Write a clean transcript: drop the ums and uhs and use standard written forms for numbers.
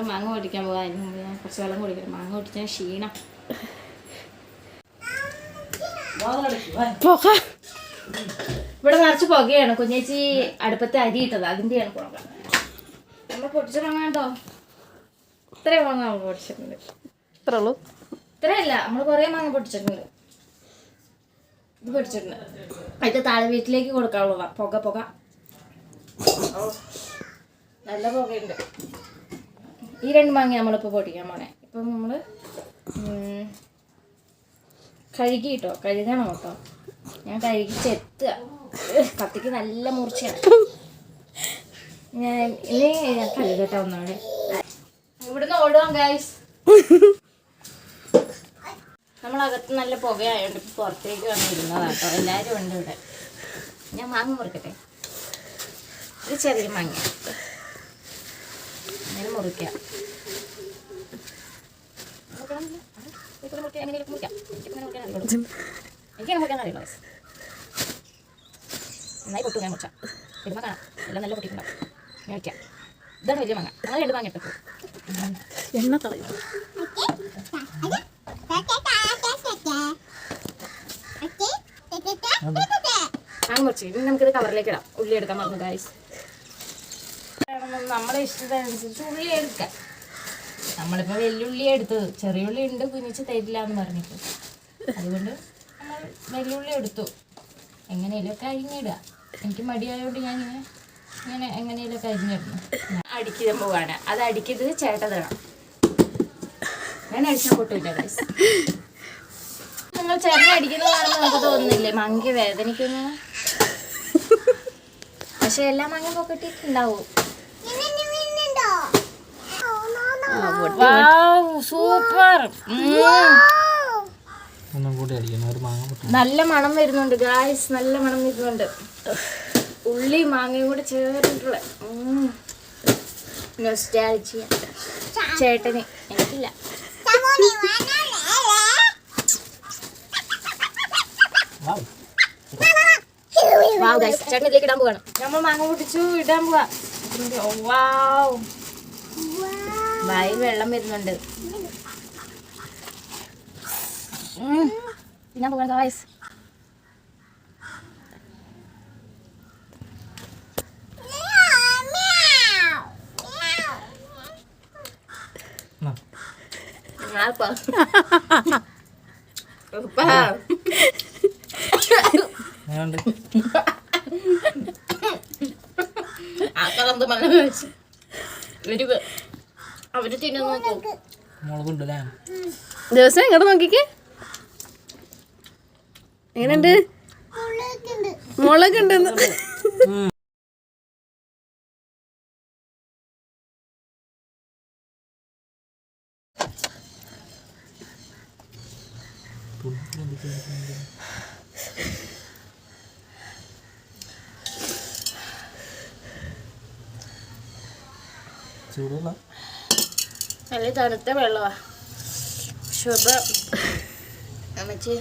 ഞങ്ങൾ മാങ്ങ പൊട്ടിക്കാൻ പോകാം. അതിന് മുമ്പ് ഞാൻ കുറച്ച് വെള്ളം കുടിക്കണം. മാങ്ങ പൊട്ടിച്ചാൽ ക്ഷീണം. പുക ഇവിടെ നിറച്ച് പുകയാണ്. കുഞ്ഞേച്ചി അടുപ്പത്തെ അരി ഇട്ടത്, അതിൻ്റെയാണ് പുക. നമ്മൾ പൊട്ടിച്ച മാങ്ങ കേട്ടോ, ഇത്രയും മാങ്ങ നമ്മൾ പൊട്ടിച്ചിട്ടുണ്ട്. ഇത്രേ ഉള്ളൂ? ഇത്രയല്ല, നമ്മൾ കുറേ മാങ്ങ പൊട്ടിച്ചിട്ടുണ്ട്. ഇത് പൊട്ടിച്ചിട്ടുണ്ട്. അതിൻ്റെ താഴെ വീട്ടിലേക്ക് കൊടുക്കാനുള്ളതാ. പുക നല്ല പുകയുണ്ട്. ഈ 2 മാങ്ങ നമ്മളിപ്പോൾ പൊട്ടിക്കാൻ പോണേ. ഇപ്പം നമ്മൾ കഴുകണം കേട്ടോ. ഞാൻ കഴുകി ചെത്തുക. കത്തിക്ക് നല്ല മൂർച്ചയാണ്. ഞാൻ കഴുകട്ടെ ഒന്നാടെ. ഇവിടുന്ന് ഓടുവാം ഗൈസ്. നമ്മളകത്ത് നല്ല പുകയായോണ്ട് ഇപ്പം പുറത്തേക്ക് വന്നിരുന്നതാണ് കേട്ടോ. എല്ലാവരും ഉണ്ട് ഇവിടെ. ഞാൻ മാങ്ങ മുറിക്കട്ടെ. ഇത് ചെറിയ മാങ്ങ അങ്ങനെ മുറിക്കാം. എനിക്കങ്ങനെ മുറിക്കാൻ അറിയില്ല. നന്നായി പൊട്ടു. ഞാൻ മുറിച്ച പെരുമ കാണാം. എല്ലാം നല്ല പൊട്ടിയിട്ടുണ്ടാവും. ഞാൻ വയ്ക്കാം. ഇതാണ് വലിയ മാങ്ങ. അങ്ങനെ 2 മാങ്ങ ഇട്ടു. എണ്ണ കളയും. മാങ്ങ മുറിച്ച് ഇനി നമുക്കിത് കവറിലേക്ക് ഇടാം. ഉള്ളി എടുക്കാൻ പറഞ്ഞു ഗൈസ്. നമ്മുടെ ഇഷ്ടത്തിനനുസരിച്ച് ഉള്ളി എടുക്കാം. നമ്മളിപ്പോൾ വെല്ലുള്ളി എടുത്തത്. ചെറിയ ഉള്ളി ഉണ്ട്, കുഞ്ഞിച്ച് തരില്ല എന്ന് പറഞ്ഞിട്ട്. അതുകൊണ്ട് നമ്മൾ വെല്ലുള്ളി എടുത്തു. എങ്ങനെയൊക്കെ അരിഞ്ഞിടുക. എനിക്ക് മടിയായതുകൊണ്ട് ഇങ്ങനെ എങ്ങനെയൊക്കെ അരിഞ്ഞിടുന്നു. ഞാൻ അടിക്കാൻ പോവാണ്. അത് അടിക്കുന്നത് ചേട്ടതാണ്. ഞാൻ അടിച്ചാൽ പൊട്ടില്ല ഗൈസ്. നിങ്ങൾ ചേട്ടൻ അടിക്കുന്നതാണെന്ന് നമുക്ക് തോന്നുന്നില്ലേ? മാങ്ങ വേദനിക്കുന്നു. പക്ഷെ എല്ലാ മാങ്ങ പൊക്കട്ടിട്ടുണ്ടാവും. സൂപ്പർ. നല്ല മണം വരുന്നുണ്ട് ഗായ്സ്. നല്ല മണം വരുന്നുണ്ട്. ഉള്ളി മാങ്ങയും കൂടെ ചേർന്നിട്ടുള്ള നൊസ്റ്റാൾജിയ. ചേട്ടന് എനിക്കില്ല. ചേട്ടൻ ഇതിലേക്ക് ഇടാൻ പോവാണ്. നമ്മൾ മാങ്ങ പൊട്ടിച്ചു ഇടാൻ പോവാ. വായിൽ വെള്ളം വരുന്നുണ്ട്. ഞാൻ പോകാൻ ഗായ്സ്. അവര് തിന്നു നോക്കും. ദിവസം ഇങ്ങോട്ട് നോക്കിക്കേ. എങ്ങനെയുണ്ട്? മുളകുണ്ടെന്ന്. നല്ല തണുത്ത വെള്ളമാ. ശുഭം അമ്മച്ചി.